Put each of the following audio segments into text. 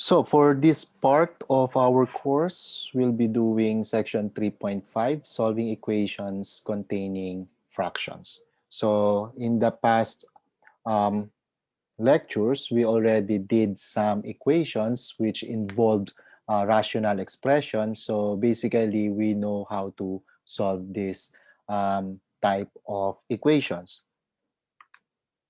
So for this part of our course, we'll be doing section 3.5, solving equations containing fractions. So in the past um, lectures, we already did some equations which involved rational expression. So basically, we know how to solve this type of equations.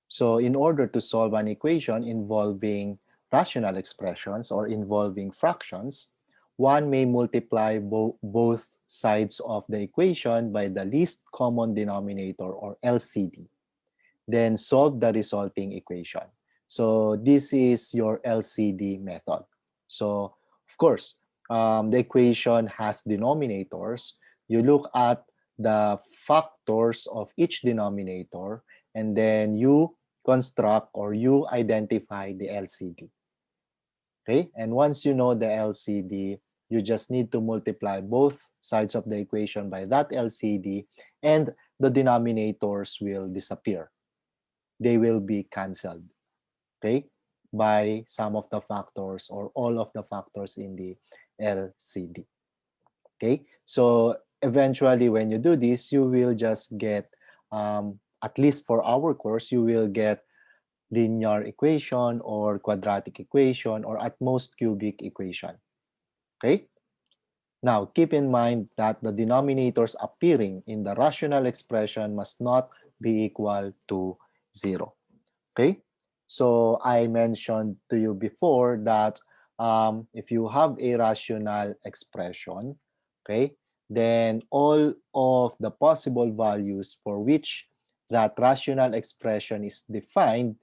So in order to solve an equation involving rational expressions or involving fractions, one may multiply both sides of the equation by the least common denominator or LCD, then solve the resulting equation. So this is your LCD method. So of course, the equation has denominators. You look at the factors of each denominator and then you construct or you identify the LCD. Okay, and once you know the LCD, you just need to multiply both sides of the equation by that LCD and the denominators will disappear. They will be canceled, okay, by some of the factors or all of the factors in the LCD. Okay, so eventually when you do this, you will just get, at least for our course, you will get linear equation or quadratic equation or at most cubic equation. Okay, now keep in mind that the denominators appearing in the rational expression must not be equal to 0. Okay, so I mentioned to you before that if you have a rational expression, okay, then all of the possible values for which that rational expression is defined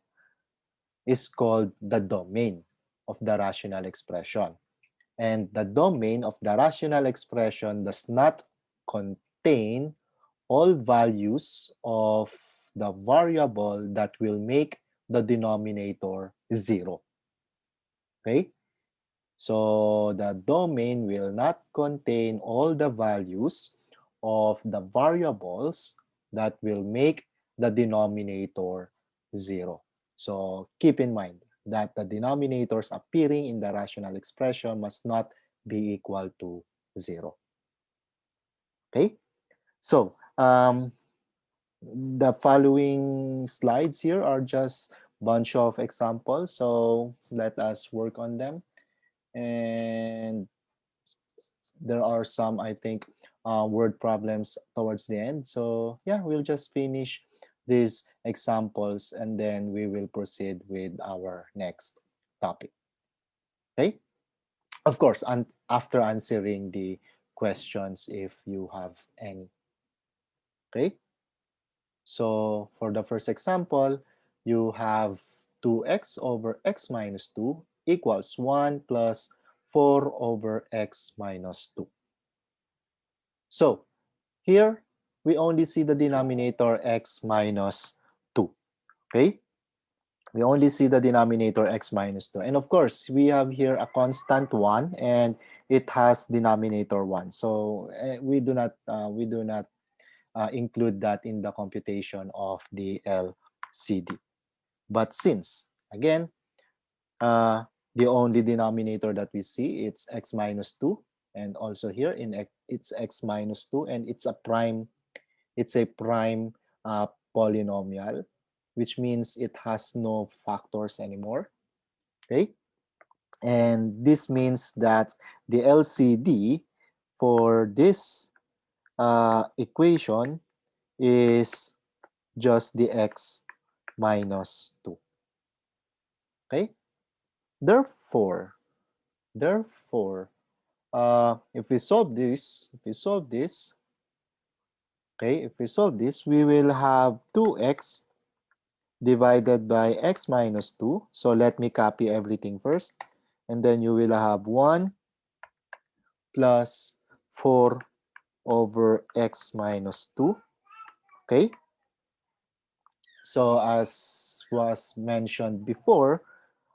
is called the domain of the rational expression. And the domain of the rational expression does not contain all values of the variable that will make the denominator 0. Okay? So the domain will not contain all the values of the variables that will make the denominator 0. So keep in mind that the denominators appearing in the rational expression must not be equal to 0. Okay? So the following slides here are just bunch of examples. So let us work on them. And there are some, I think, word problems towards the end. So yeah, we'll just finish these examples and then we will proceed with our next topic. Okay? Of course, and after answering the questions if you have any. Okay? So for the first example, you have 2x over x minus 2 equals 1 plus 4 over x minus 2. So here, we only see the denominator x minus 2, okay? We only see the denominator x minus 2. And of course, we have here a constant 1 and it has denominator 1. So we do not include that in the computation of the LCD. But since, again, the only denominator that we see, it's x minus 2. And also here, it's x minus 2. And it's a prime polynomial, which means it has no factors anymore. Okay. And this means that the LCD for this equation is just the x minus 2. Okay. Therefore, if we solve this, we will have 2x divided by x minus 2. So let me copy everything first. And then you will have 1 plus 4 over x minus 2. Okay? So as was mentioned before,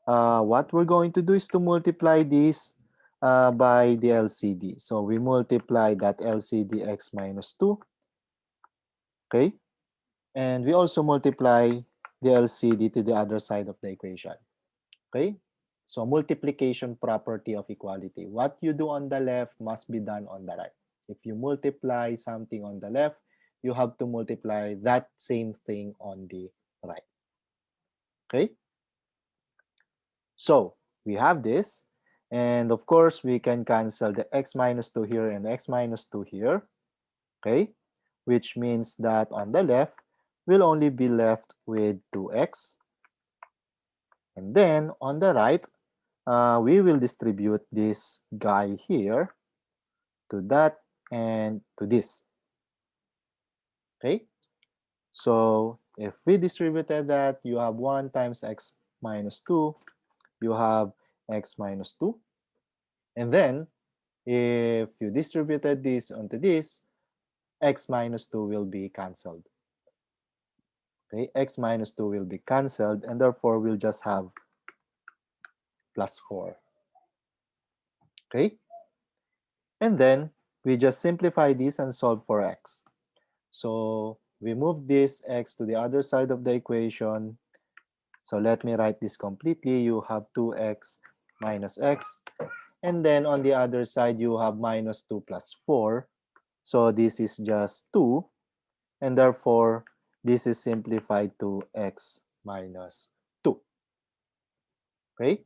what we're going to do is to multiply this by the LCD. So we multiply that LCD x minus 2. Okay? And we also multiply the LCD to the other side of the equation. Okay? So multiplication property of equality. What you do on the left must be done on the right. If you multiply something on the left, you have to multiply that same thing on the right. Okay? So we have this. And of course, we can cancel the x minus 2 here and x minus 2 here. Okay? Which means that on the left, we'll only be left with 2x. And then on the right, we will distribute this guy here to that and to this. Okay? So if we distributed that, you have 1 times x minus 2, you have x minus 2. And then if you distributed this onto this, x minus 2 will be cancelled. Okay, x minus 2 will be cancelled, and therefore we'll just have plus 4. Okay? And then we just simplify this and solve for x. So we move this x to the other side of the equation. So let me write this completely. You have 2x minus x. And then on the other side, you have minus 2 plus 4. So this is just 2. And therefore, this is simplified to x minus 2. Okay?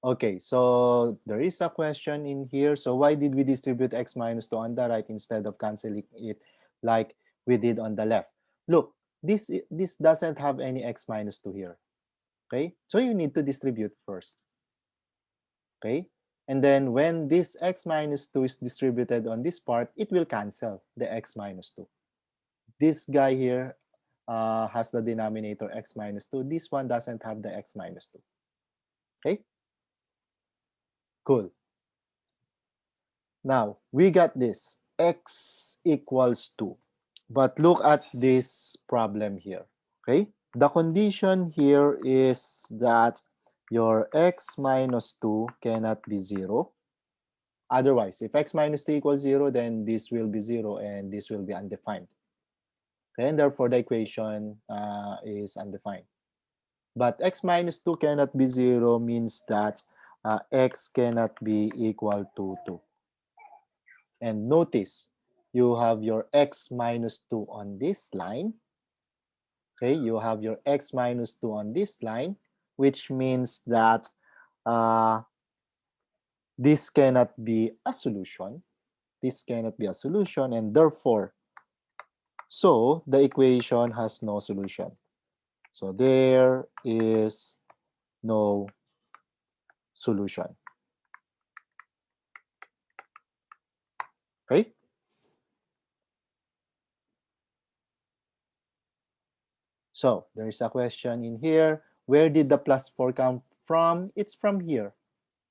Okay, so there is a question in here. So why did we distribute x minus 2 on the right instead of canceling it like we did on the left? Look, this doesn't have any x minus 2 here. Okay, so you need to distribute first. Okay, and then when this x minus 2 is distributed on this part, it will cancel the x minus 2. This guy here has the denominator x minus 2. This one doesn't have the x minus 2. Okay, cool. Now, we got this, x equals 2. But look at this problem here, okay? The condition here is that your x minus 2 cannot be 0. Otherwise, if x minus 2 equals 0, then this will be 0 and this will be undefined. Okay? And therefore, the equation is undefined. But x minus 2 cannot be 0 means that x cannot be equal to 2. And notice, you have your x minus 2 on this line. Okay, you have your x minus 2 on this line, which means that this cannot be a solution. This cannot be a solution, and therefore, so the equation has no solution. So there is no solution. Okay? So there is a question in here. Where did the plus 4 come from? It's from here.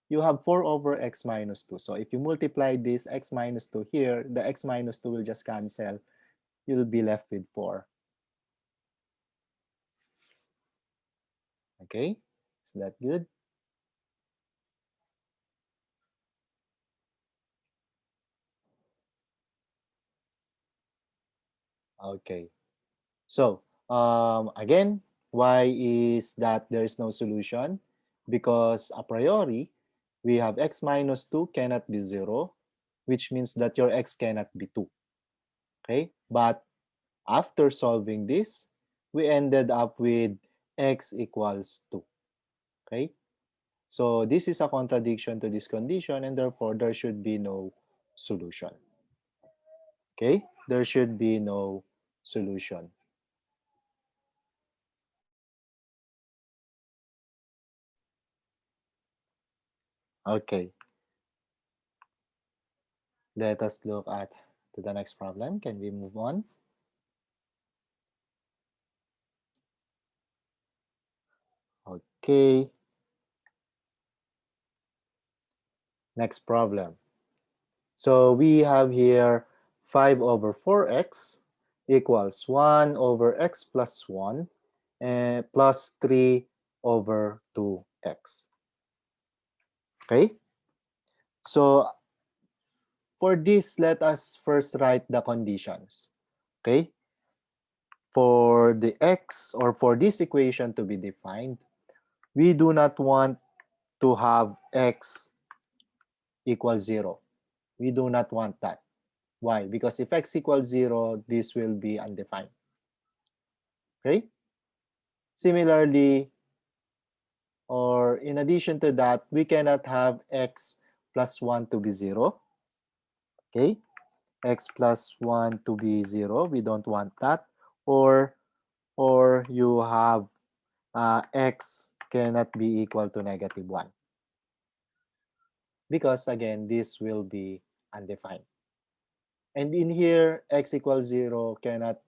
You have 4 over x minus 2. So if you multiply this x minus 2 here, the x minus 2 will just cancel. You'll be left with 4. Okay, is that good? Okay, so again, why is that there is no solution? Because a priori, we have x minus 2 cannot be 0, which means that your x cannot be 2. Okay, but after solving this, we ended up with x equals 2. Okay, so this is a contradiction to this condition, and therefore there should be no solution. Okay, there should be no solution. Okay, let us look at to the next problem. Can we move on? Okay, next problem. So we have here 5 over 4x equals 1 over x plus 1 and plus 3 over 2x. Okay, so for this, let us first write the conditions. Okay, for for the x or for this equation to be defined, we do not want to have x equals 0. We do not want that. Why? Because if x equals 0, this will be undefined. Okay? Similarly, or in addition to that, we cannot have x plus 1 to be 0. Okay? X plus 1 to be 0. We don't want that. Or you have x cannot be equal to -1. Because again, this will be undefined. And in here, x equals 0 cannot,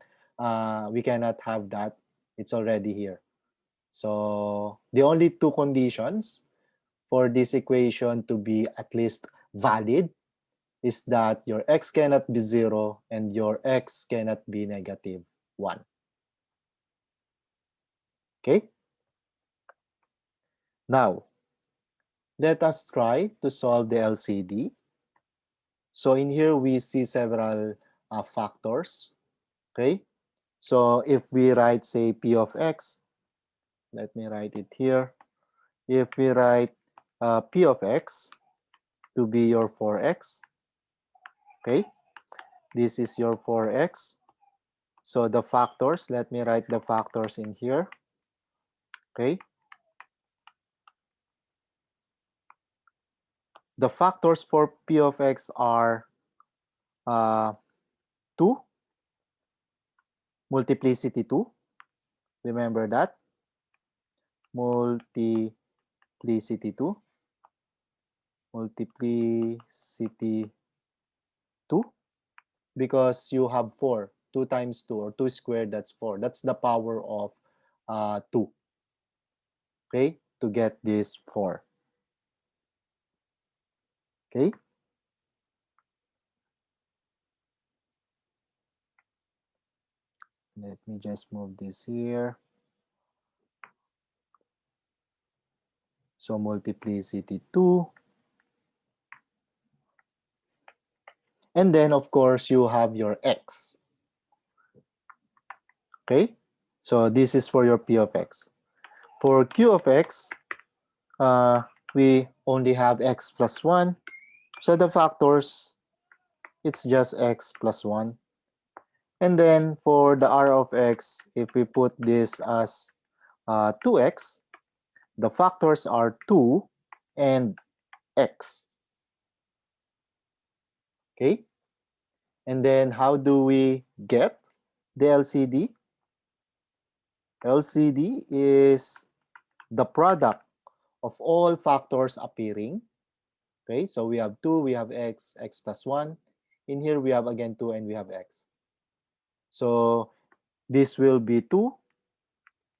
we cannot have that. It's already here. So the only two conditions for this equation to be at least valid is that your x cannot be 0 and your x cannot be -1. Okay? Now, let us try to solve the LCD. So in here, we see several factors. Okay? So if we write, say, p of x, let me write it here. If we write p of x to be your 4x, okay? This is your 4x. So the factors, let me write the factors in here, okay? The factors for p of x are 2, multiplicity 2. Remember that? Multiplicity 2. Multiplicity 2. Because you have 4. 2 times 2 or 2 squared, that's 4. That's the power of 2. Okay? To get this 4. Okay? Let me just move this here. So multiplicity 2. And then, of course, you have your x. Okay? So this is for your p of x. For q of x, we only have x plus 1. So the factors, it's just x plus 1. And then for the r of x, if we put this as 2x, the factors are 2 and x. Okay? And then how do we get the LCD? LCD is the product of all factors appearing. Okay, so we have 2, we have x, x plus 1. In here, we have again 2 and we have x. So this will be 2,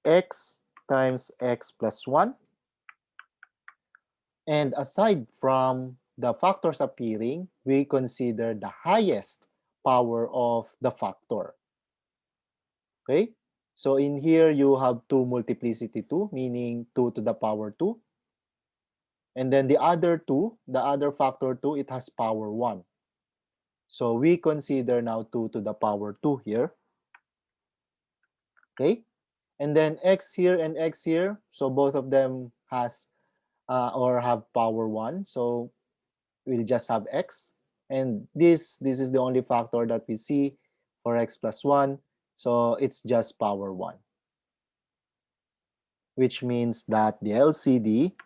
x times x plus 1. And aside from the factors appearing, we consider the highest power of the factor. Okay? So in here, you have 2 multiplicity 2, meaning 2 to the power 2. And then the other 2, the other factor 2, it has power 1. So we consider now 2 to the power 2 here. Okay? And then x here and x here. So both of them has or have power 1. So we'll just have x. And this is the only factor that we see for x plus 1. So it's just power 1. Which means that the LCD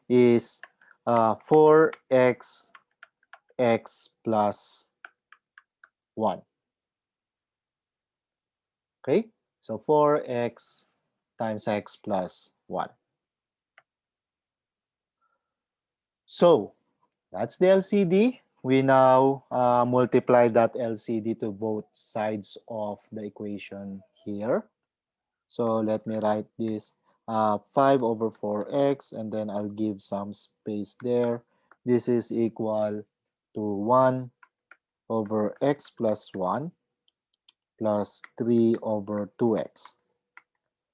is 4x x plus 1. Okay? So 4x times x plus 1. So that's the LCD. We now multiply that LCD to both sides of the equation here. So let me write this 5 over 4x, and then I'll give some space there. This is equal to 1 over x plus 1 plus 3 over 2x.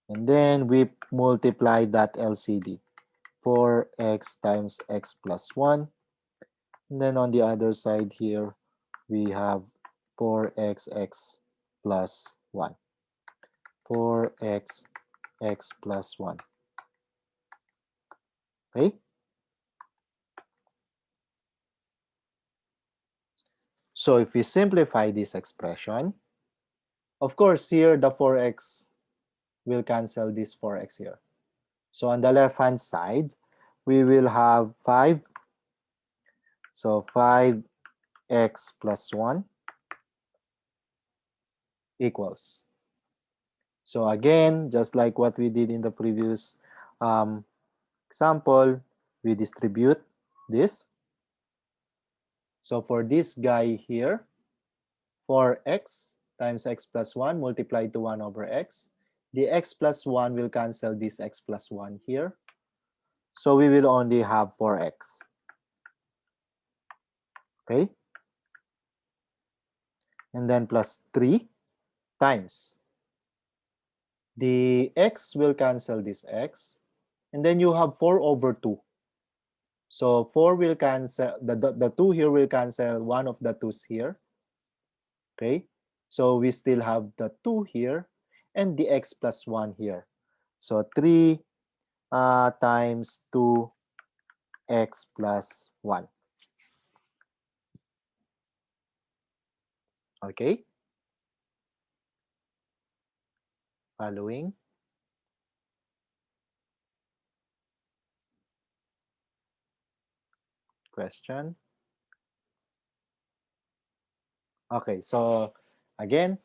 And then we multiply that LCD. 4x times x plus 1. And then on the other side here, we have 4xx plus 1. 4x x plus 1. Okay? So if we simplify this expression, of course, here the 4x will cancel this 4x here. So on the left-hand side, we will have 5. So 5x plus 1 equals. So again, just like what we did in the previous example, we distribute this. So for this guy here, 4x times x plus 1 multiplied to 1 over x. The x plus 1 will cancel this x plus 1 here. So we will only have 4x. Okay? And then plus 3 times. The x will cancel this x. And then you have 4 over 2. So 4 will cancel, the 2 here will cancel one of the 2's here. Okay? So we still have the 2 here and the x plus 1 here. So 3 times 2x plus 1. Okay? Following? Question? Okay, so again,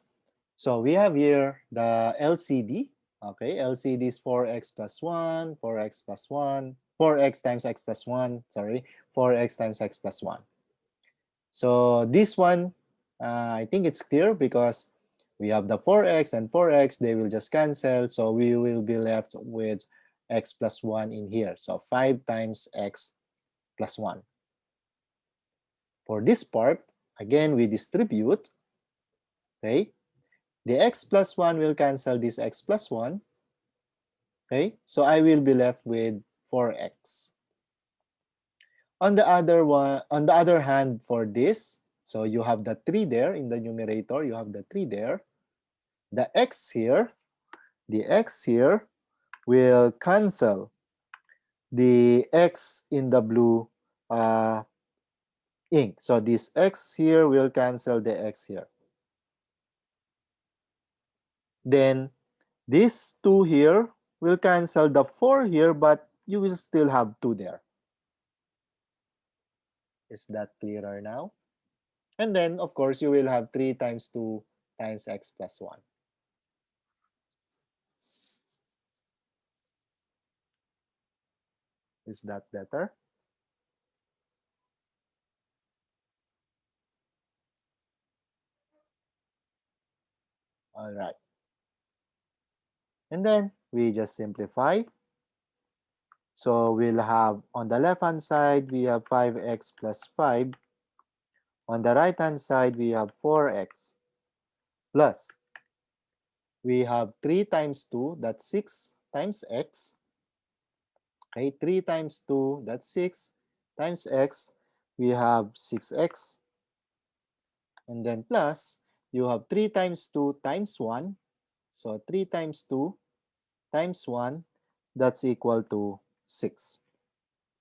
so we have here the LCD. Okay, LCD is 4x plus 1, 4x plus 1, 4x times x plus 1, sorry, 4x times x plus 1. So this one, I think it's clear because we have the 4x and 4x, they will just cancel. So we will be left with x plus 1 in here. So 5 times x plus 1. For this part, again, we distribute. Okay, the x plus 1 will cancel this x plus 1. Okay, so I will be left with 4x. On the other hand, for this, so you have the 3 there in the numerator, you have the 3 there. The x here will cancel the x in the blue ink. So this x here will cancel the x here. Then this 2 here will cancel the 4 here, but you will still have 2 there. Is that clearer now? And then, of course, you will have 3 times 2 times x plus 1. Is that better? All right. And then we just simplify. So we'll have on the left-hand side, we have 5x plus 5. On the right-hand side, we have 4x plus. We have 3 times 2, that's 6 times x. Okay, 3 times 2, that's 6 times x. We have 6x. And then plus, you have 3 times 2 times 1. So 3 times 2 times 1, that's equal to 6.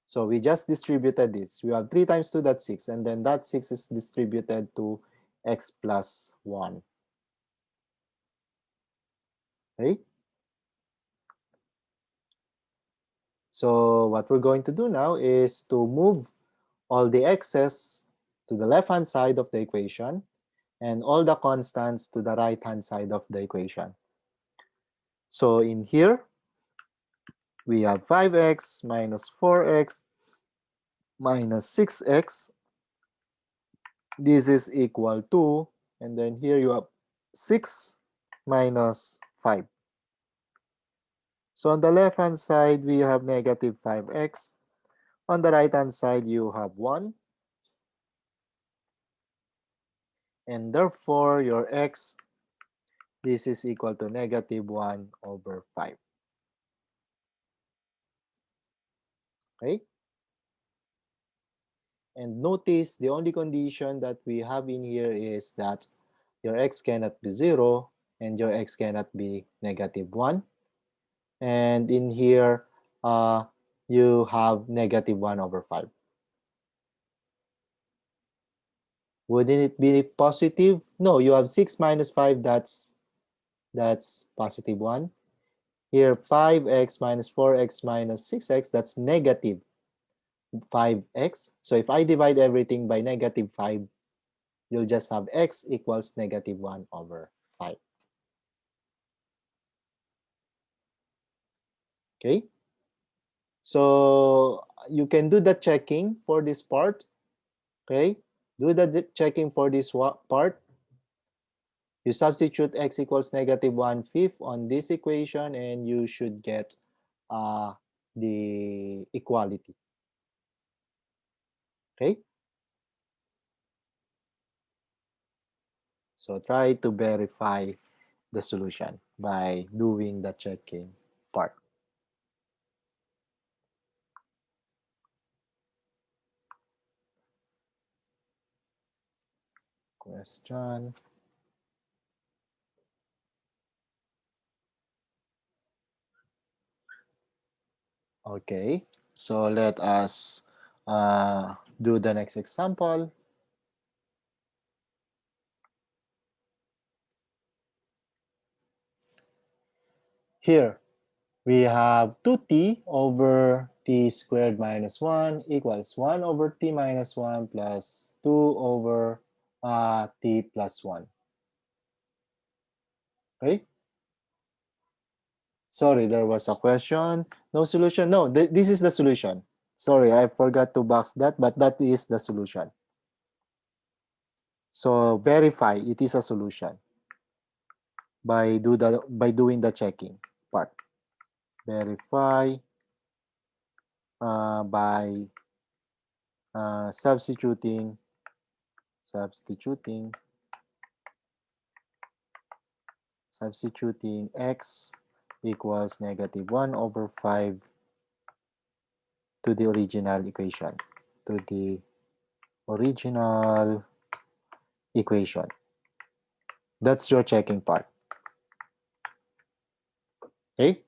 So we just distributed this. We have 3 times 2, that's 6. And then that 6 is distributed to x plus 1. Okay? So what we're going to do now is to move all the x's to the left-hand side of the equation and all the constants to the right-hand side of the equation. So in here, we have 5x minus 4x minus 6x. This is equal to, and then here you have 6 minus 5. So on the left-hand side, we have negative 5x. On the right-hand side, you have 1. And therefore, your x, this is equal to negative 1 over 5. Okay? And notice the only condition that we have in here is that your x cannot be 0 and your x cannot be negative 1. And in here, you have negative 1 over 5. Wouldn't it be positive? No, you have 6 minus 5, that's positive 1. Here, 5x minus 4x minus 6x, that's negative 5x. So if I divide everything by negative 5, you'll just have x equals negative 1 over 5. Okay? So you can do the checking for this part. Okay? Do the checking for this part. You substitute x equals negative 1/5 on this equation and you should get the equality. Okay? So try to verify the solution by doing the checking part. Question. Okay, so let us do the next example. Here, we have 2t over t squared minus 1 equals 1 over t minus 1 plus 2 over t plus 1. Okay? Sorry, there was a question. No solution? No, this is the solution. Sorry, I forgot to box that, but that is the solution. So verify it is a solution by doing the checking part. Verify by substituting x equals negative 1 over 5 to the original equation. To the original equation. That's your checking part. Okay?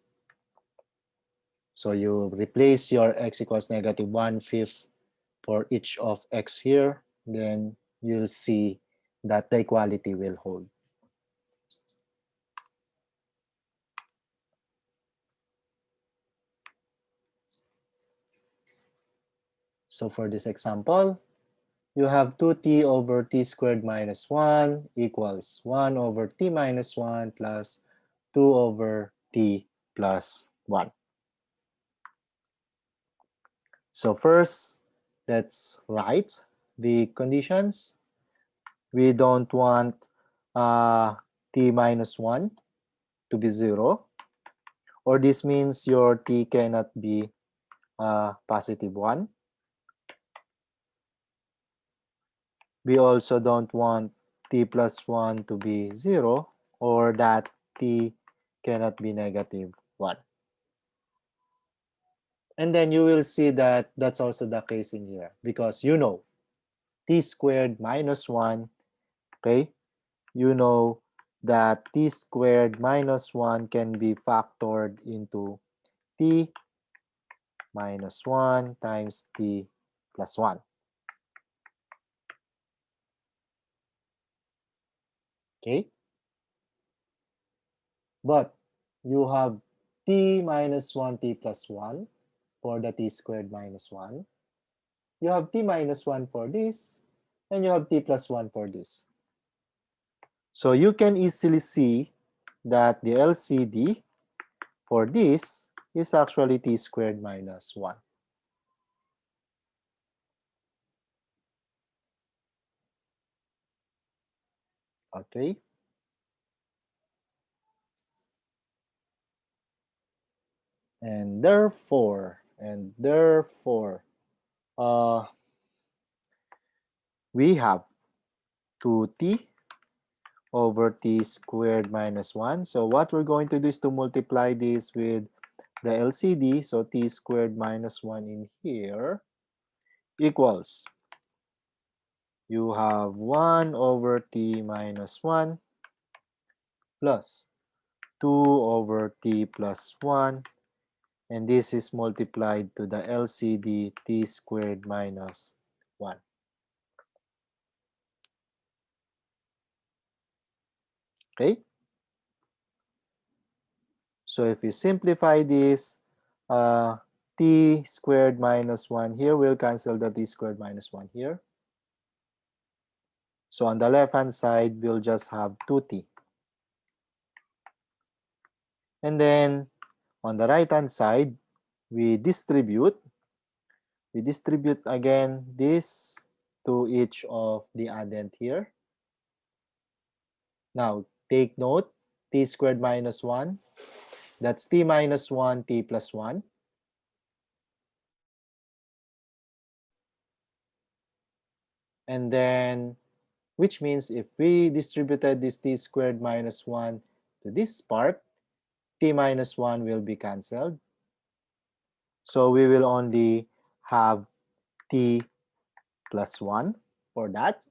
So you replace your x equals negative 1/5 for each of x here. Then you'll see that the equality will hold. So for this example, you have 2t over t squared minus 1 equals 1 over t minus 1 plus 2 over t plus 1. So first, let's write the conditions. We don't want t minus 1 to be 0, or this means your t cannot be positive 1. We also don't want t plus 1 to be 0, or that t cannot be negative 1. And then you will see that that's also the case in here, because you know t squared minus 1, okay? You know that t squared minus 1 can be factored into t minus 1 times t plus 1. Okay? But you have t minus 1 t plus 1 for the t squared minus 1. You have t minus 1 for this, and you have t plus 1 for this. So you can easily see that the LCD for this is actually t squared minus 1. Okay? And therefore, we have 2t over t squared minus 1. So what we're going to do is to multiply this with the LCD. So t squared minus 1 in here equals, you have 1 over t minus 1 plus 2 over t plus 1, and this is multiplied to the LCD t squared minus 1. Okay? So if we simplify this, uh, t squared minus 1 here will cancel the t squared minus 1 here. So on the left-hand side, we'll just have 2t. And then on the right-hand side, we distribute. We distribute again this to each of the addend here. Now, take note, t squared minus 1, that's t minus 1, t plus 1. And then, which means if we distributed this t squared minus 1 to this part, t minus 1 will be cancelled. So we will only have t plus 1 for that.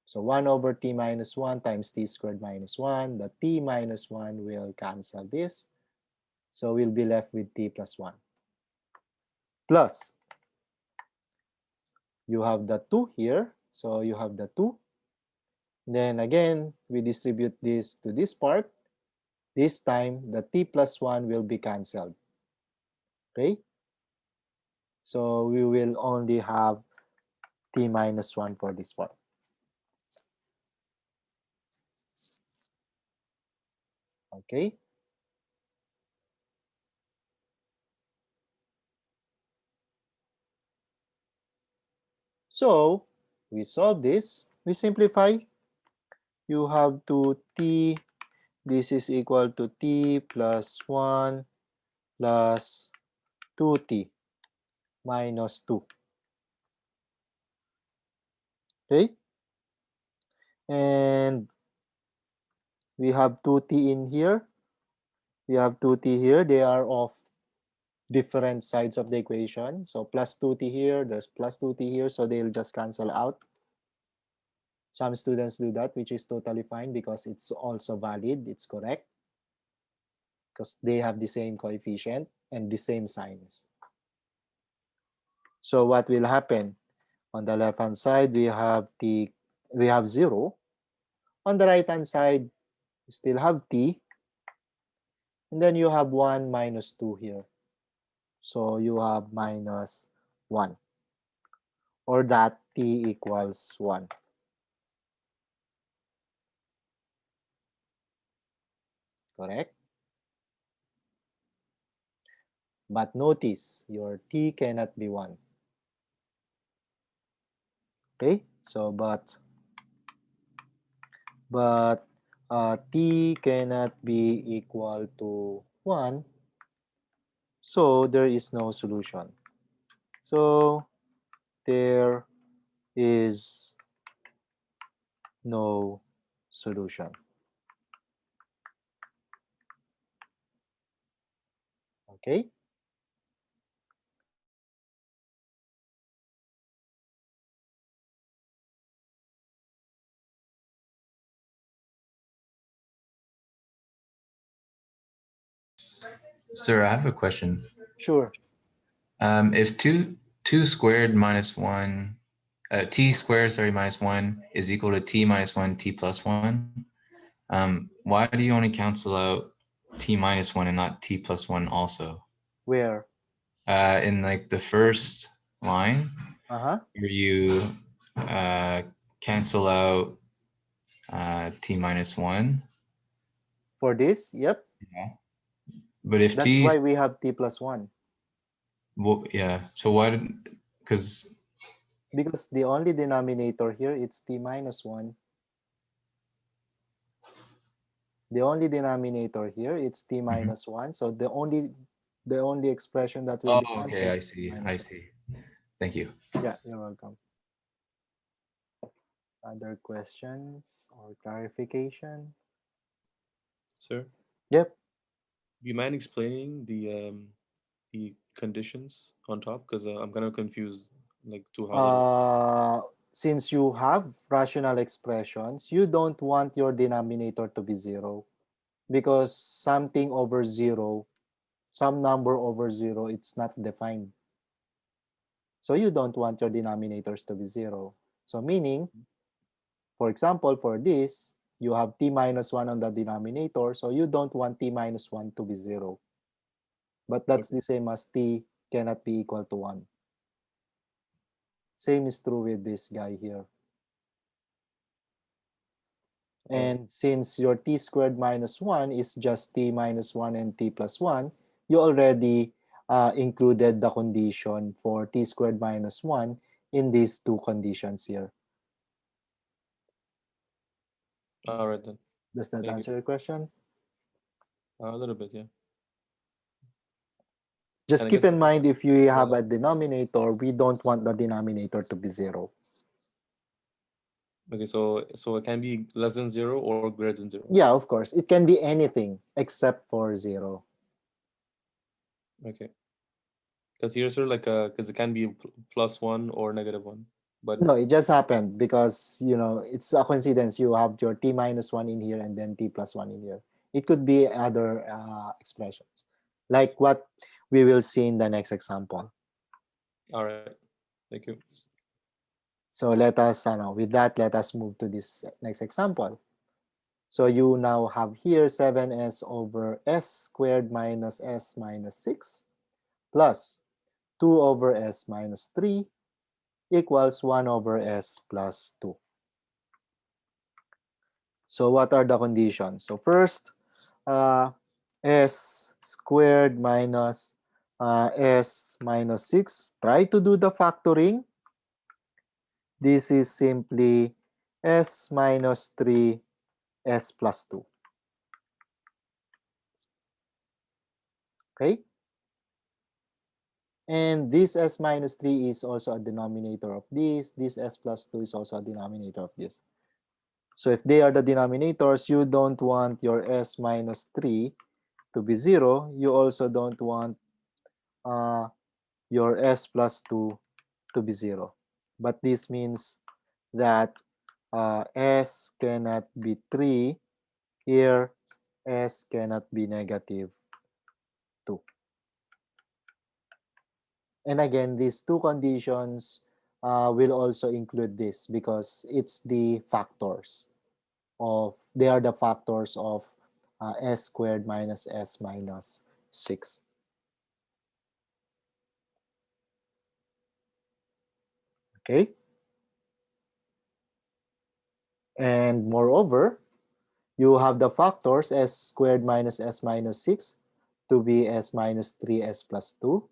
So 1 over t minus 1 times t squared minus 1. The t minus 1 will cancel this. So we'll be left with t plus 1. Plus, you have the 2 here. So you have the 2. Then again, we distribute this to this part. This time, the t plus 1 will be cancelled. Okay? So we will only have t minus 1 for this part. Okay? So we solve this. We simplify. You have to t. This is equal to t plus 1 plus 2t minus 2. Okay? And we have 2t in here. We have 2t here. They are of different sides of the equation. So plus 2t here, there's plus 2t here, so they'll just cancel out. Some students do that, which is totally fine because it's also valid, it's correct, because they have the same coefficient and the same signs. So what will happen? On the left-hand side, we have 0. On the right-hand side, you still have t, and then you have 1 minus 2 here. So you have minus 1, or that t equals 1. Correct? But notice, your t cannot be 1. Okay? So, but t cannot be equal to 1, so there is no solution. So, there is no solution. Okay? Sir, I have a question. Sure. If two squared minus one, t squared, sorry, minus one is equal to t minus one, t plus one, why do you only cancel out t minus one and not t plus one also? Where? In like the first line, Uh-huh. where you cancel out t minus one. For this, yep. Yeah. But if That's t, why we have t plus 1. well, yeah. So why did? Because Because the only denominator here, it's t minus 1. The only denominator here, it's t minus 1. So the only expression that will oh, be okay, cancelled I is t see. I minus 1. see. Thank you. Yeah, you're welcome. Other questions or clarification? Sir, Yep. do you mind explaining the conditions on top? Because I'm kind of confused, like to how that works. since you have rational expressions, you don't want your denominator to be 0 because something over 0, some number over 0, it's not defined. So you don't want your denominators to be 0. So meaning, for example, for this, you have t minus 1 on the denominator, so you don't want t minus 1 to be 0. But that's Okay. the same as t cannot be equal to 1. Same is true with this guy here. All right. And since your t squared minus 1 is just t minus 1 and t plus 1, you already included the condition for t squared minus 1 in these two conditions here. All right then. Does that Thank you. answer your question? A little bit, yeah. Just And I keep guess, in mind, if you have yeah. a denominator, we don't want the denominator to be 0. Okay, so it can be less than 0 or greater than 0. Yeah, of course. It can be anything except for 0. Okay. Because here's sort of like because it can be +1 or -1, but No, it just happened because, it's a coincidence. You have your t minus 1 in here and then t plus 1 in here. It could be other expressions, like what we will see in the next example. all right. Thank you. So let us, with that, let us move to this next example. So you now have here 7s over s squared minus s minus 6 plus 2 over s minus 3 equals 1 over s plus 2. So what are the conditions? So first, uh, s squared minus s minus 6. Try to do the factoring. This is simply s minus 3 s plus 2. Okay? And this s minus 3 is also a denominator of this. This s plus 2 is also a denominator of this. So if they are the denominators, you don't want your s minus 3 to be 0. You also don't want uh, your s plus 2 to be 0. But this means that s cannot be 3. Here, s cannot be negative 2. And again, these two conditions will also include this because it's the factors they are the factors of s squared minus s minus 6. Okay? And moreover, you have the factors s squared minus s minus 6 to be s minus 3s plus 2.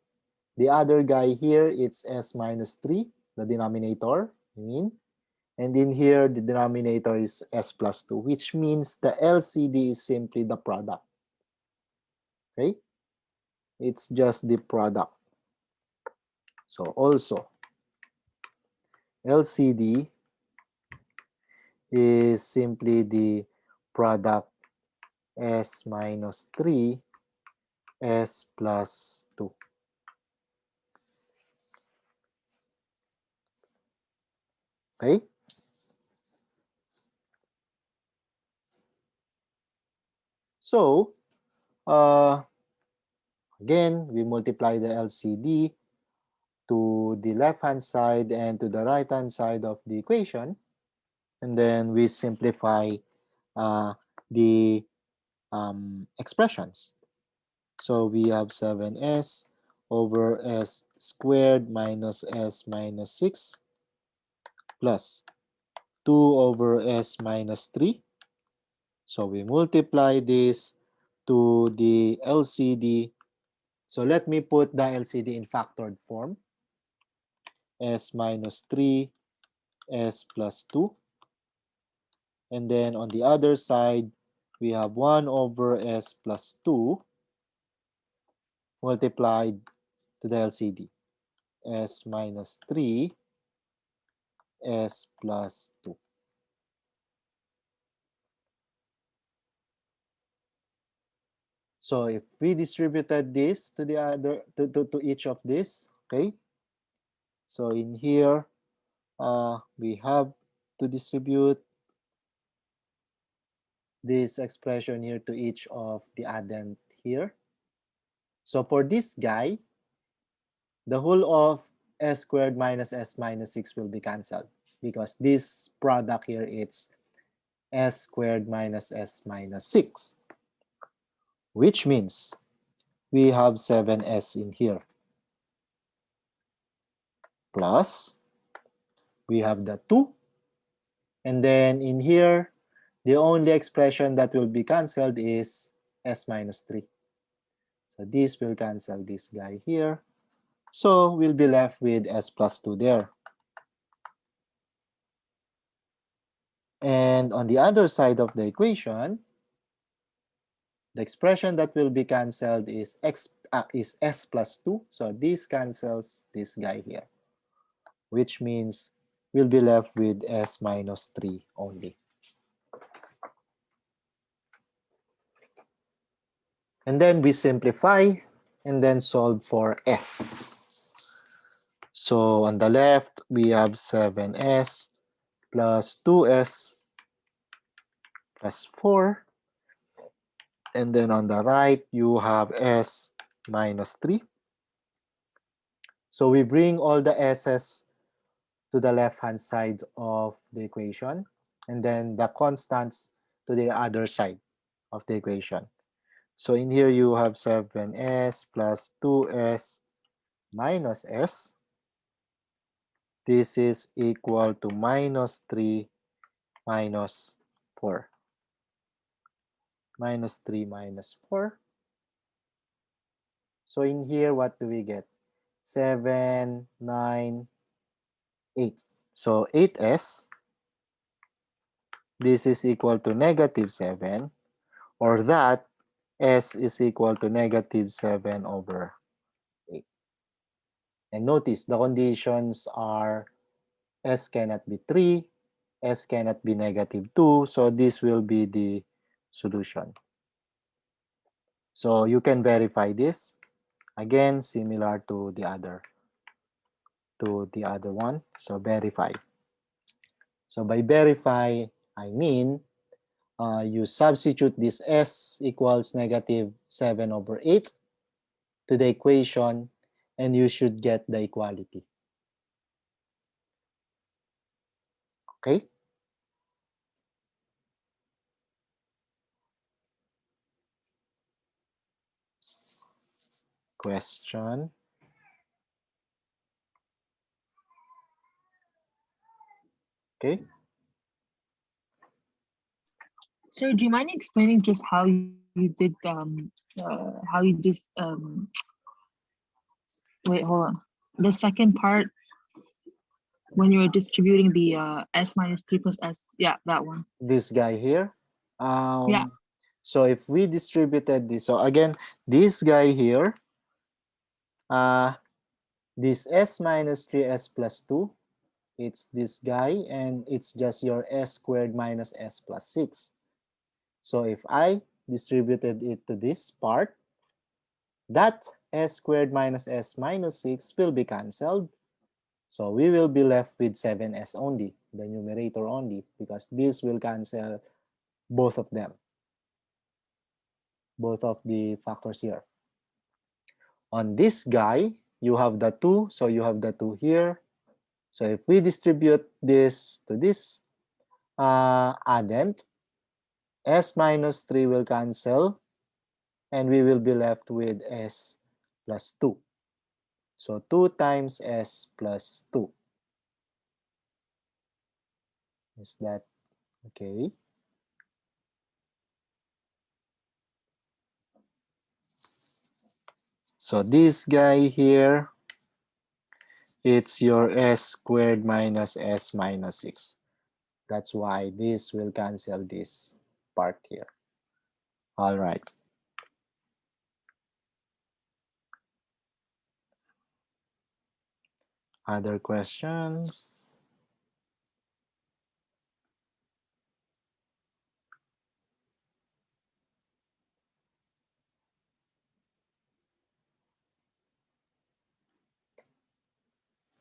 The other guy here, it's s minus 3, the denominator, I mean. And in here, the denominator is s plus 2, which means the LCD is simply the product. Okay? It's just the product. So also, LCD is simply the product s minus 3 s plus 2. Okay? So, uh, again, we multiply the LCD to the left-hand side and to the right-hand side of the equation. And then we simplify uh, the expressions. So we have 7s over s squared minus s minus 6 plus 2 over s minus 3. So we multiply this to the LCD. So let me put the LCD in factored form. S minus 3, s plus 2. And then on the other side, we have 1 over s plus 2 multiplied to the LCD. S minus 3, s plus 2. So if we distributed this to the other to each of this, okay? So in here, we have to distribute this expression here to each of the addend here. So for this guy, the whole of s squared minus s minus 6 will be cancelled because this product here is s squared minus s minus 6, which means we have 7s in here. Plus, we have the 2. And then in here, the only expression that will be cancelled is s minus 3. So this will cancel this guy here. So we'll be left with s plus 2 there. And on the other side of the equation, the expression that will be cancelled is s plus 2. So this cancels this guy here, which means we'll be left with s minus 3 only. And then we simplify and then solve for s. So on the left, we have 7s plus 2s plus 4. And then on the right, you have s minus 3. So we bring all the s's to the left-hand side of the equation, and then the constants to the other side of the equation. So in here, you have 7s plus 2s minus s. This is equal to minus 3 minus 4. Minus 3 minus 4. So in here, what do we get? 7, 9, 8. So 8s, this is equal to negative 7, or that s is equal to negative 7 over 8. And notice the conditions are s cannot be 3, s cannot be negative 2, so this will be the solution. So you can verify this. Again, similar to the other one. So verify. So by verify, I mean you substitute this s equals negative 7 over 8 to the equation, and you should get the equality. Okay? Question. Okay? Sir, do you mind explaining just how you did how you just wait, hold on. The second part when you were distributing the s minus 3 plus s, yeah, that one. This guy here. Yeah. So if we distributed this, so again, this guy here, this s minus 3s plus 2, it's this guy, and it's just your s squared minus s plus 6. So if I distributed it to this part, that s squared minus s minus 6 will be cancelled. So we will be left with 7s only, the numerator only, because this will cancel both of them, both of the factors here. On this guy, you have the 2, so you have the 2 here. So if we distribute this to this addend, s minus 3 will cancel, and we will be left with s plus 2. So 2 times s plus 2. Is that okay? So this guy here, it's your s squared minus s minus 6. That's why this will cancel this part here. All right. Other questions?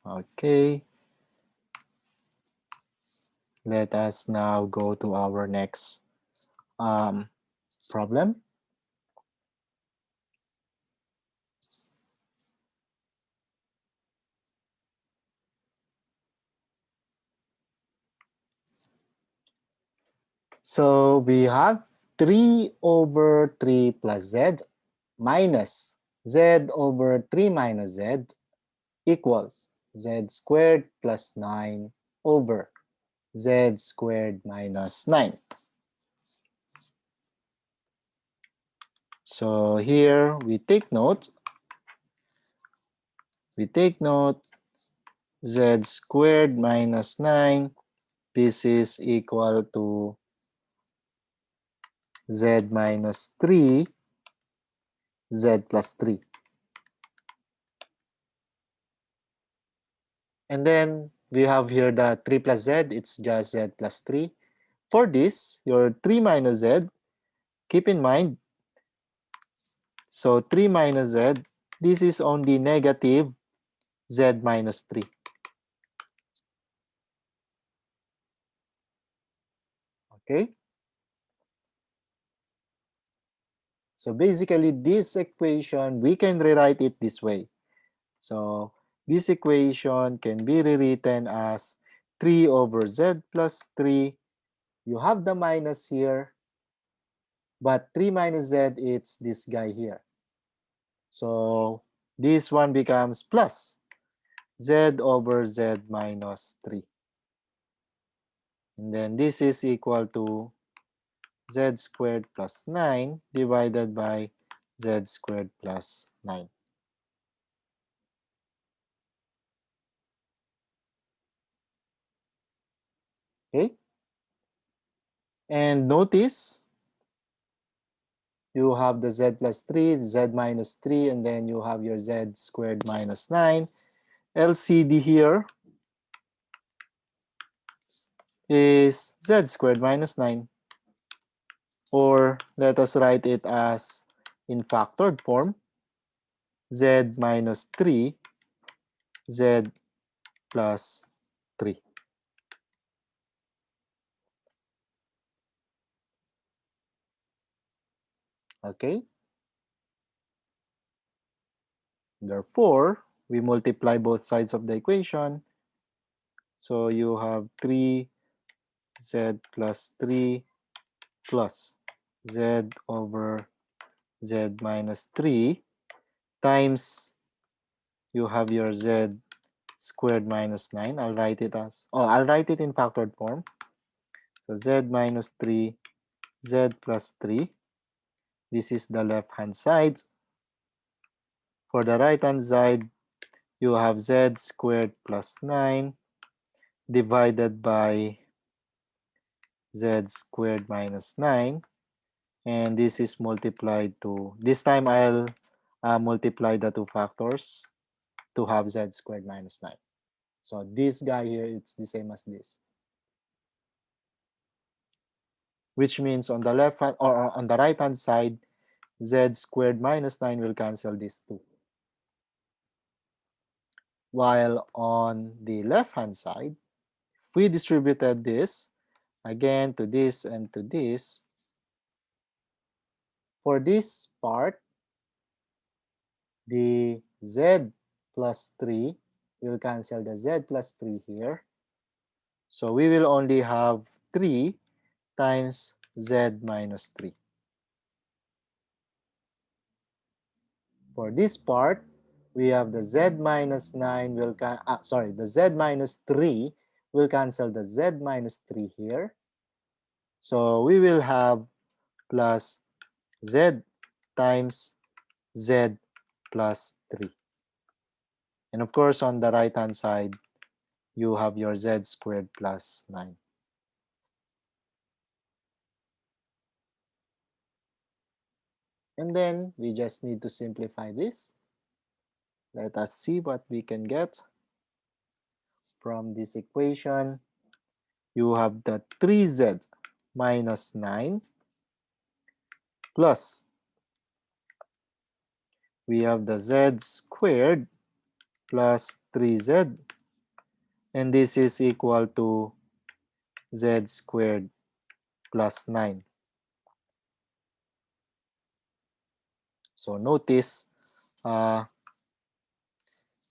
Okay. Let us now go to our next problem. So we have 3 over 3 plus z minus z over 3 minus z equals z squared plus 9 over z squared minus 9. So here we take note z squared minus 9, this is equal to z minus 3, z plus 3. And then we have here the 3 plus z, it's just z plus 3. For this, your 3 minus z, keep in mind, so 3 minus z, this is only negative z minus 3. Okay? So basically, this equation, we can rewrite it this way. So this equation can be rewritten as 3 over z plus 3. You have the minus here, but 3 minus z, it's this guy here. So this one becomes plus z over z minus 3. And then this is equal to z squared plus 9 divided by z squared plus 9. Okay? And notice you have the z plus 3, z minus 3, and then you have your z squared minus 9. LCD here is z squared minus 9. Or let us write it as in factored form, z minus 3, z plus 3. Okay? Therefore, we multiply both sides of the equation. So you have 3z plus 3 plus z over z minus 3 times you have your z squared minus 9. I'll write it in factored form. So z minus 3, z plus 3. This is the left hand side. For the right hand side, you have z squared plus 9 divided by z squared minus 9. And this is multiplied to, this time I'll multiply the two factors to have z squared minus 9. So this guy here, it's the same as this. Which means on the left hand or on the right hand side, z squared minus 9 will cancel these two. While on the left hand side, if we distributed this again to this and to this, for this part, the z plus 3 will cancel the z plus 3 here. So we will only have 3 times z minus 3. For this part, we have the z minus 9 will, the z minus 3 will cancel the z minus 3 here. So we will have plus z times z plus 3. And of course, on the right hand side, you have your z squared plus 9. And then we just need to simplify this. Let us see what we can get from this equation. You have the 3z minus 9 plus we have the z squared plus 3z, and this is equal to z squared plus 9. So notice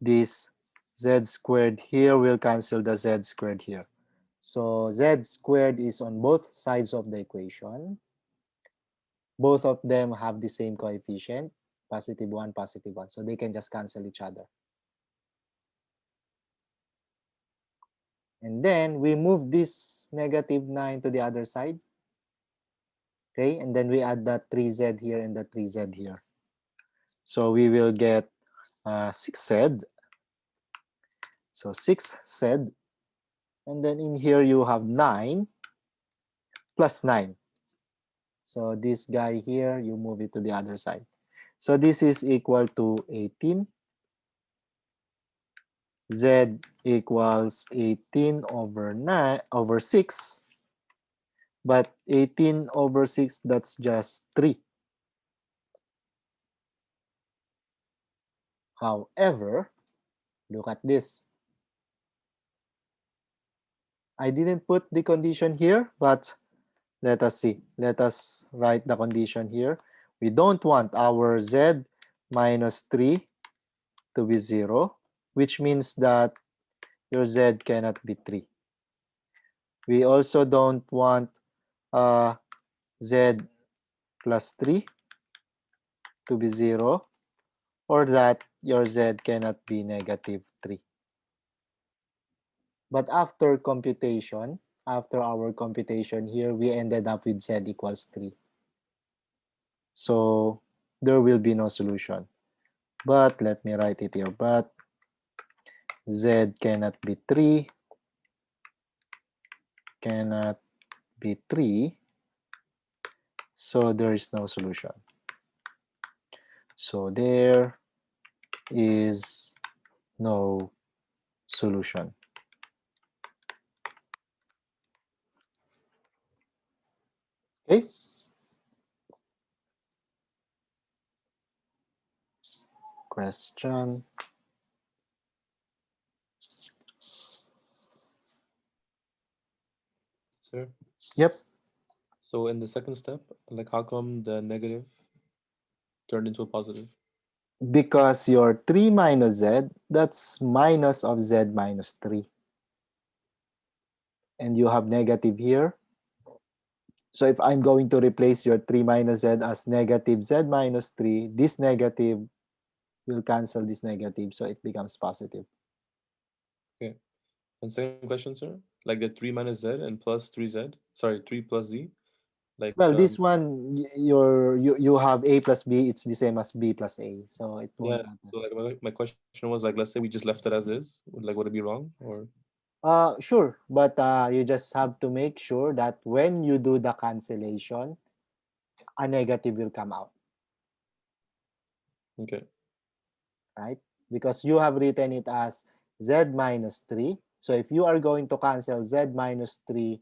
this z squared here will cancel the z squared here. So z squared is on both sides of the equation. Both of them have the same coefficient, positive 1, positive 1. So they can just cancel each other. And then we move this negative 9 to the other side. Okay, and then we add that 3z here and the 3z here. So we will get 6z. So 6z. And then in here you have 9 plus 9. So this guy here, you move it to the other side. So this is equal to 18. Z equals 18 over 9 over 6. But 18 over 6, that's just 3. However, look at this. I didn't put the condition here, but let us see. Let us write the condition here. We don't want our z minus 3 to be 0, which means that your z cannot be 3. We also don't want z plus 3 to be 0, or that your z cannot be negative 3. But after computation, after our computation here, we ended up with z equals 3. So there will be no solution. But let me write it here. But z cannot be 3, cannot be 3. So there is no solution. So there is no solution. Okay. Question. Sir. Yep. So in the second step, like how come the negative turned into a positive? Because your 3 minus z, that's minus of z minus 3. And you have negative here. So if I'm going to replace your 3 minus z as negative z minus 3, this negative will cancel this negative, so it becomes positive. Okay. And second question, sir, like the 3 minus z and plus 3z, sorry, 3 plus z, like Well, this one, you have a plus b, it's the same as b plus a, so it won't yeah. matter. So like my question was like, let's say we just left it as is, like would it be wrong or? Sure, but you just have to make sure that when you do the cancellation, a negative will come out, Okay. right? Because you have written it as z minus 3. So if you are going to cancel z minus 3,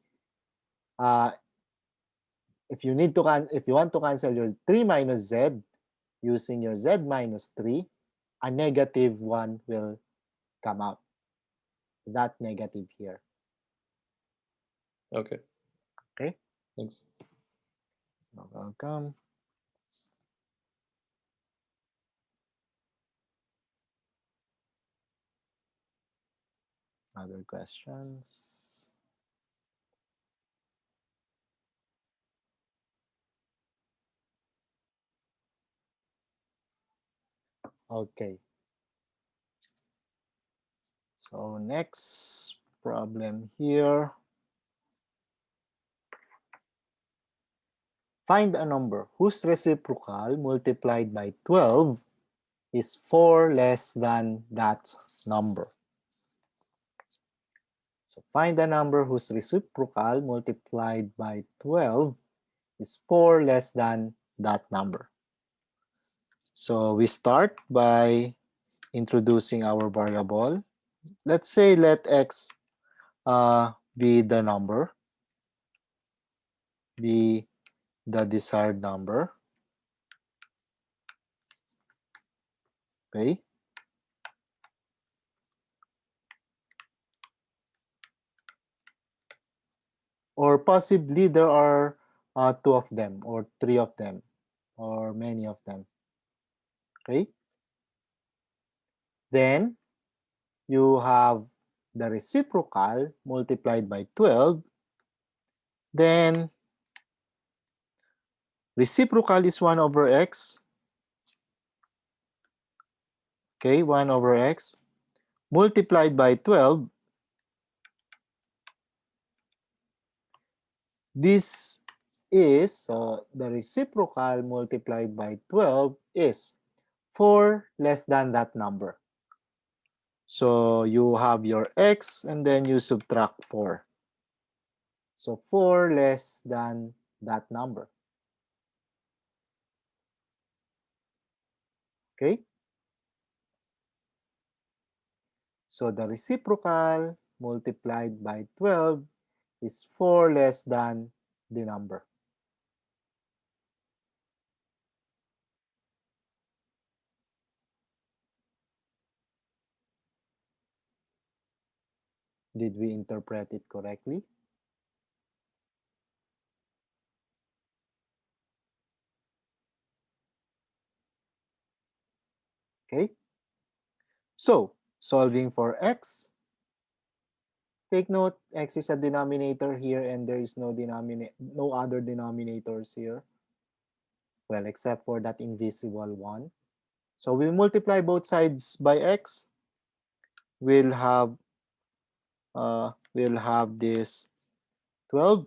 uh, if you want to cancel your 3 minus z using your z minus 3, a negative 1 will come out. That negative here. Okay. Okay? Thanks. You're welcome. Other questions? Okay. So next problem here. Find a number whose reciprocal multiplied by 12 is 4 less than that number. So find a number whose reciprocal multiplied by 12 is 4 less than that number. So we start by introducing our variable. Let's say let x be the number, be the desired number. Okay. or possibly there are two of them or three of them or many of them. Okay, then you have the reciprocal multiplied by 12, then reciprocal is 1 over x. Okay, 1 over x multiplied by 12. This is, the reciprocal multiplied by 12 is 4 less than that number. So you have your x and then you subtract 4. So 4 less than that number. Okay? So the reciprocal multiplied by 12 is 4 less than the number. Did we interpret it correctly? Okay? So, solving for x, take note, x is a denominator here and there is no other denominators here. Well, except for that invisible one. So we multiply both sides by x. We'll have this 12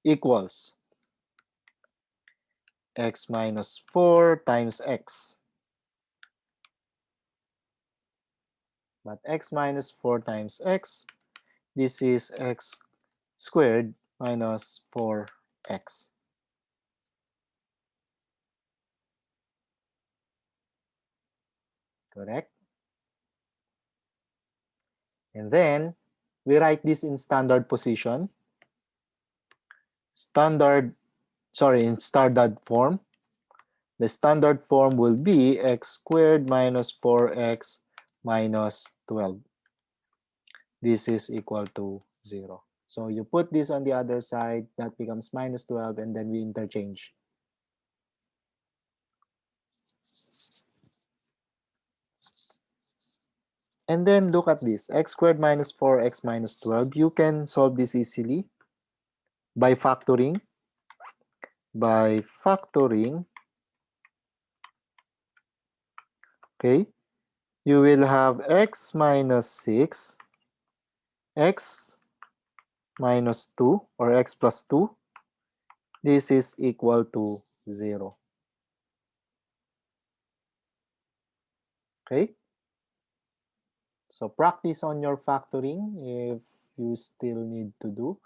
equals x minus 4 times x. But x minus 4 times x, this is x squared minus 4x. Correct? And then we write this in standard position. In standard form. The standard form will be x squared minus 4x minus 12. This is equal to 0. So you put this on the other side, that becomes minus 12, and then we interchange. And then look at this, x squared minus 4x minus 12. You can solve this easily by factoring. Okay, you will have x minus 6, x minus 2, or x plus 2. This is equal to 0. Okay, so practice on your factoring if you still need to do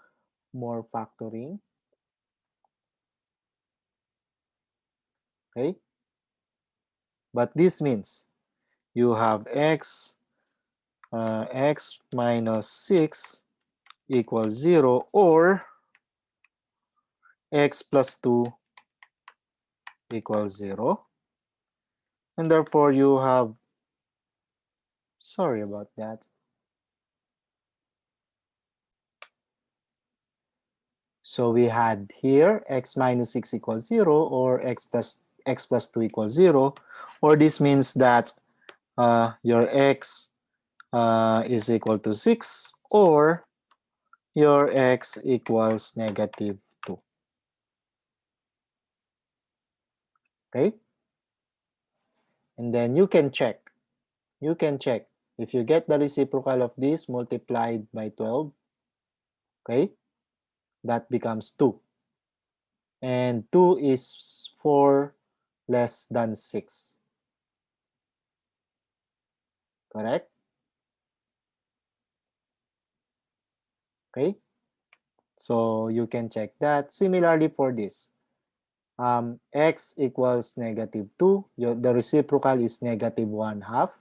more factoring. Okay, but this means you have x minus 6 equals 0, or x plus 2 equals 0, and therefore you have, sorry about that. So we had here x minus 6 equals 0, or x plus 2 equals 0, or this means that your x is equal to 6, or your x equals negative 2. Okay? And then you can check. If you get the reciprocal of this multiplied by 12, okay, that becomes 2. And 2 is 4 less than 6. Correct? Okay? So you can check that. Similarly for this, x equals negative 2. The reciprocal is negative 1/2.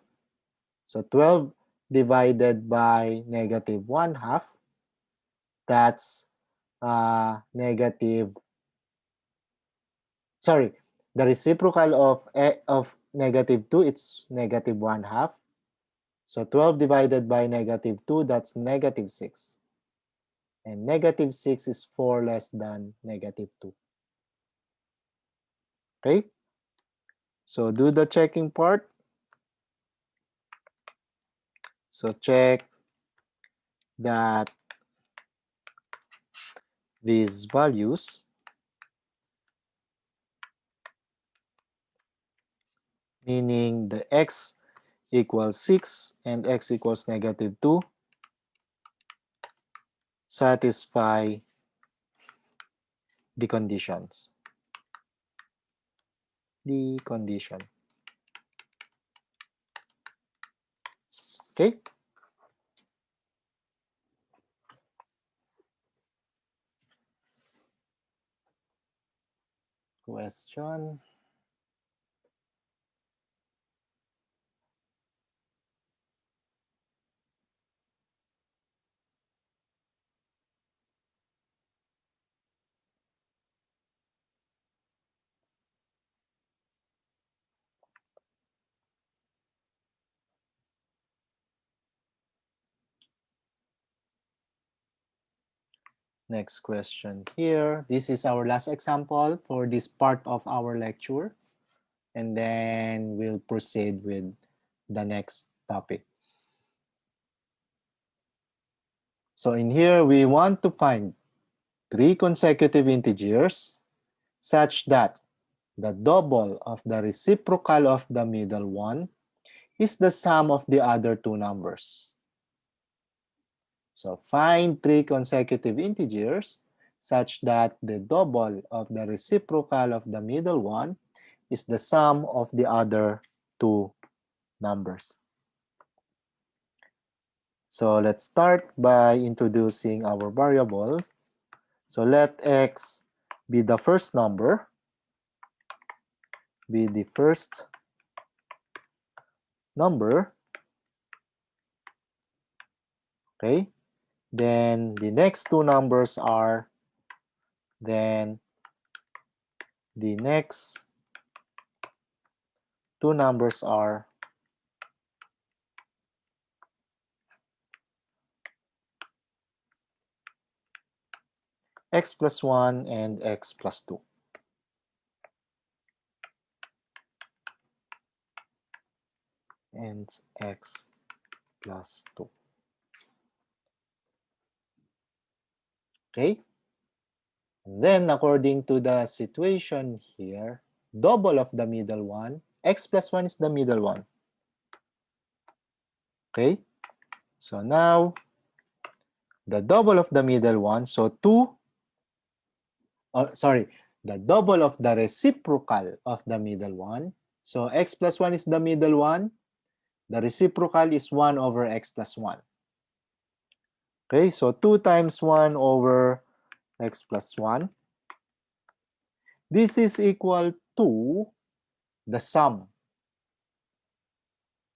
So 12 divided by negative 1/2, that's the reciprocal of negative 2, it's negative 1/2. So 12 divided by negative 2, that's negative 6. And negative 6 is 4 less than negative 2. Okay? So do the checking part. So check that these values, meaning the x equals 6 and x equals negative 2, satisfy the conditions. The condition. Okay? Question. Next question here. This is our last example for this part of our lecture. And then we'll proceed with the next topic. So in here, we want to find 3 consecutive integers such that the double of the reciprocal of the middle one is the sum of the other 2 numbers. So find 3 consecutive integers such that the double of the reciprocal of the middle one is the sum of the other 2 numbers. So let's start by introducing our variables. So let x be the first number, okay? Then the next 2 numbers are, then the next 2 numbers are x plus 1 and x plus 2. And x plus 2. Okay? And then according to the situation here, double of the middle one, x plus 1 is the middle one. Okay? So now, the double of the middle one, so 2, the double of the reciprocal of the middle one. So x plus 1 is the middle one. The reciprocal is 1 over x plus 1. Okay, so 2 times 1 over x plus 1. This is equal to the sum.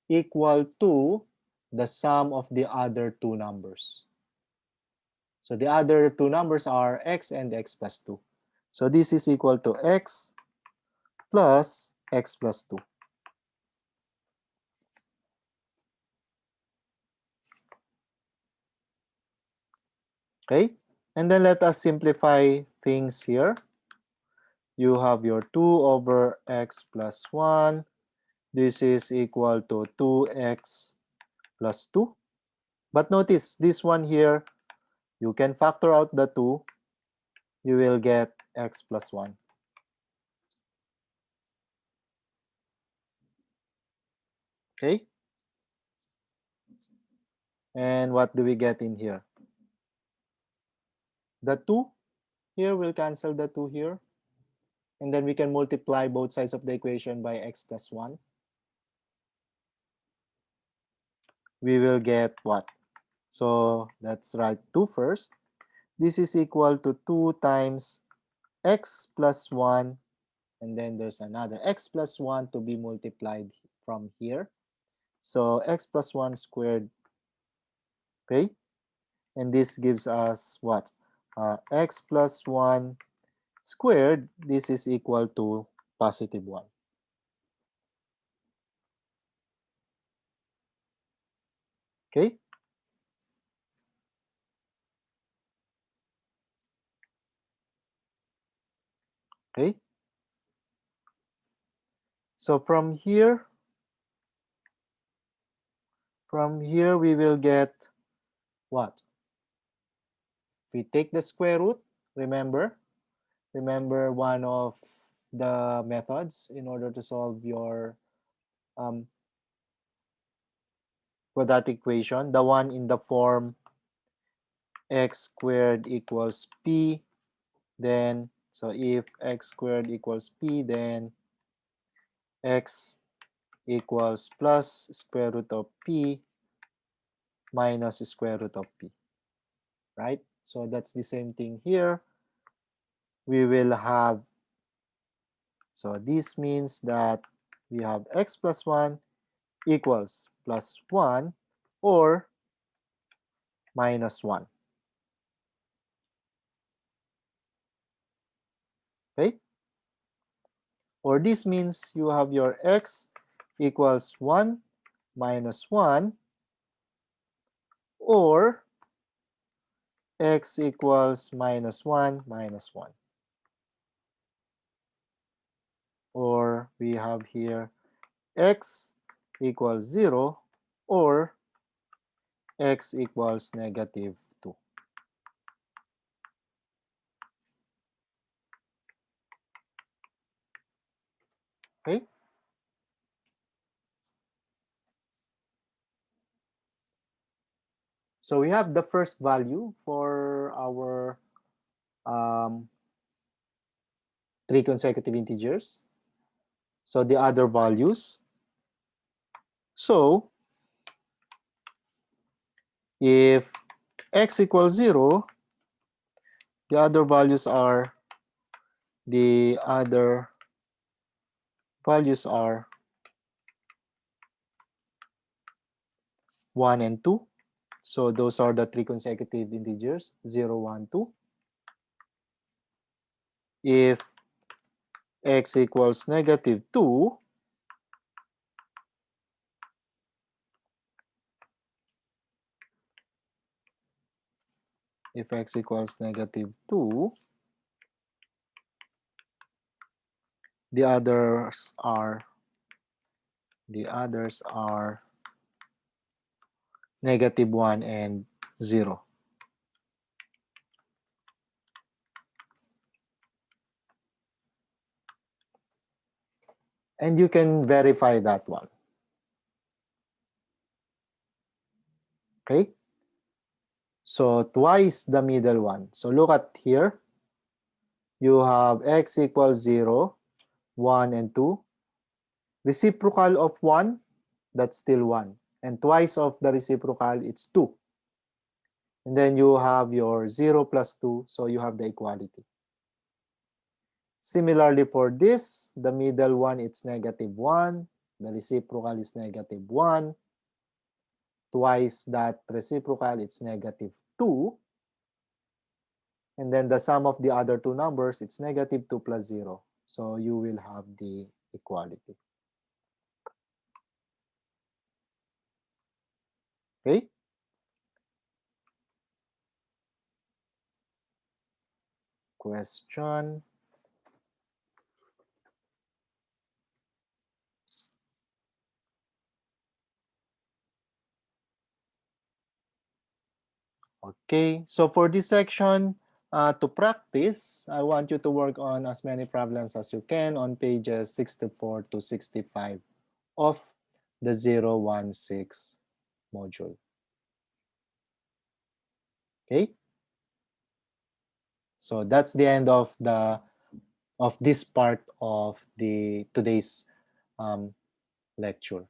Equal to the sum of the other 2 numbers. So the other 2 numbers are x and x plus 2. So this is equal to x plus x plus 2. Okay, and then let us simplify things here. You have your 2 over x plus 1. This is equal to 2x plus 2. But notice this one here, you can factor out the 2. You will get x plus 1. Okay? And what do we get in here? The 2 here will cancel the 2 here. And then we can multiply both sides of the equation by x plus 1. We will get what? So let's write 2 first. This is equal to 2 times x plus 1. And then there's another x plus 1 to be multiplied from here. So x plus 1 squared. Okay? And this gives us what? X plus 1 squared. This is equal to positive 1. Okay? Okay. So from here we will get what? We take the square root, remember one of the methods in order to solve your um, quadratic equation, the one in the form x squared equals p, then so if x squared equals p, then x equals plus square root of p minus square root of p, right? So that's the same thing here. We will have, so this means that we have x plus 1 equals plus 1 or minus 1. Okay? Or this means you have your x equals 1 minus 1 or x equals minus 1 minus 1. Or we have here x equals 0 or x equals negative 2. Okay? So we have the first value for our 3 consecutive integers. So the other values. So if x equals 0, the other values are 1 and 2. So those are the 3 consecutive integers, 0, 1, 2. If x equals negative 2, if x equals negative 2, the others are negative 1 and 0. And you can verify that one. Okay? So twice the middle one. So look at here. You have x equals 0, 1, and 2. Reciprocal of 1, that's still 1. And twice of the reciprocal, it's 2. And then you have your 0 plus 2, so you have the equality. Similarly for this, the middle one, it's negative 1. The reciprocal is negative 1. Twice that reciprocal, it's negative 2. And then the sum of the other two numbers, it's negative 2 plus 0. So you will have the equality. Okay? Question. Okay, so for this section, to practice, I want you to work on as many problems as you can on pages 64 to 65 of the 016 module. Okay, so that's the end of this part of the today's lecture.